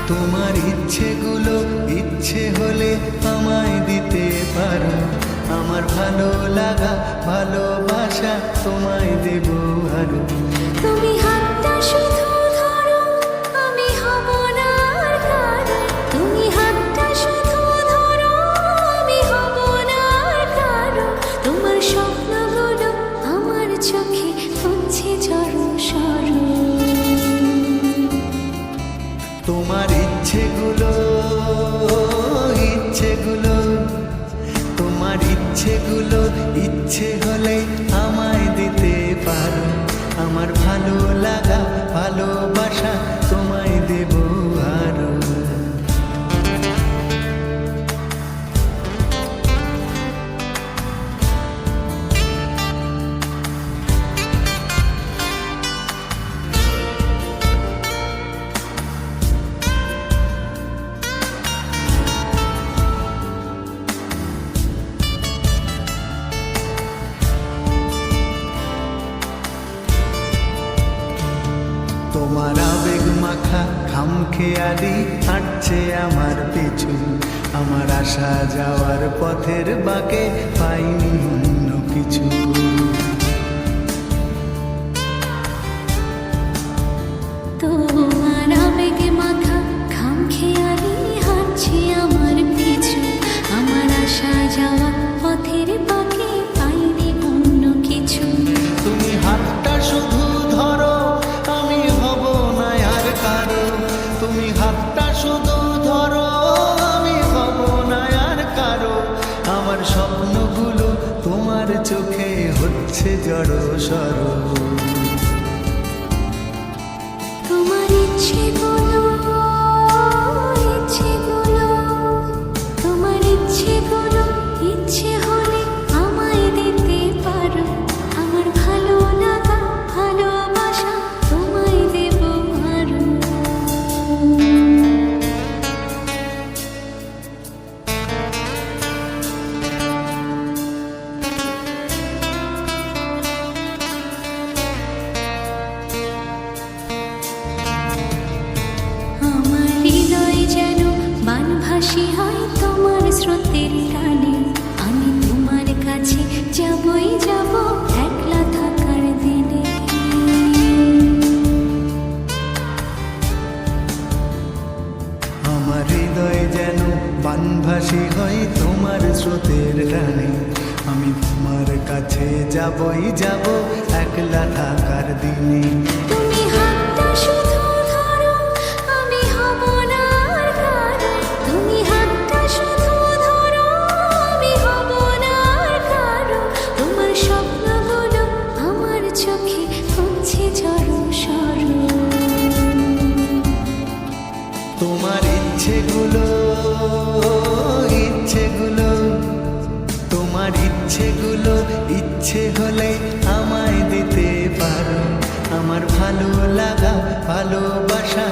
তোমার ইচ্ছেগুলো ইচ্ছে হলে আমায় দিতে পারো। আমার ভালো লাগা ভালোবাসা তোমায় দেব আরো। তুমি হাতটা শুধু ধরো, আমি হব না আর কারো। তুমি হাতটা শুধু ধরো, আমি হব না আর কারো। তোমার স্বপ্নগুলো আমার চোখে হচ্ছে জড়ো সরো। তোমার ইচ্ছেগুলো তোমার ইচ্ছেগুলো ইচ্ছে হলে আমায় দিতে পারো। আমার ভালো লাগা ভালোবাসা তোমায় দেব আরো। তোমার আবেগ মাখা খামখেয়ালি হাঁটছে আমার পিছু। আমার আসা যাওয়ার পথের বাঁকে পাইনি অন্য কিছু। তোমার আবেগ মাখা খামখেয়ালি হাঁটছে আমার পিছু। আমার আসা যাওয়া পথের বাঁকে পাইনি অন্য কিছু। তুমি হাতটা শুধু ধরো, আমি হব না আর কারো। তুমি হাতটা শুধু ধরো, আমি হব না আর কারো। আমার স্বপ্নগুলো তোমার চোখে হচ্ছে জড়ো সরো। তোমার ইচ্ছেগুলো তোমার ইচ্ছেগুলো ইচ্ছে হলে আমায় দিতে পারো। আমার ভালো লাগা ভালোবাসা তোমায় দেব আরো। আমার হৃদয় যেন বানভাসী হয় তোমার স্রোতের টানে। আমি তোমার কাছে যাবই যাব একলা থাকার দিনে। আমার হৃদয় যেন বানভাসী হয় তোমার স্রোতের টানে। আমি তোমার কাছে যাবই যাব একলা থাকার দিনে। তুমি হাতটা শুধু ধরো, আমি হব না আর কারো। তুমি হাতটা শুধু ধরো, আমি হব না আর কারো। তোমার স্বপ্নগুলো আমার চোখে হচ্ছে জড়ো সরো। তোমার ইচ্ছেগুলো তোমার ইচ্ছেগুলো ইচ্ছে হলে আমায় দিতে পারো। আমার ভালো লাগা ভালোবাসা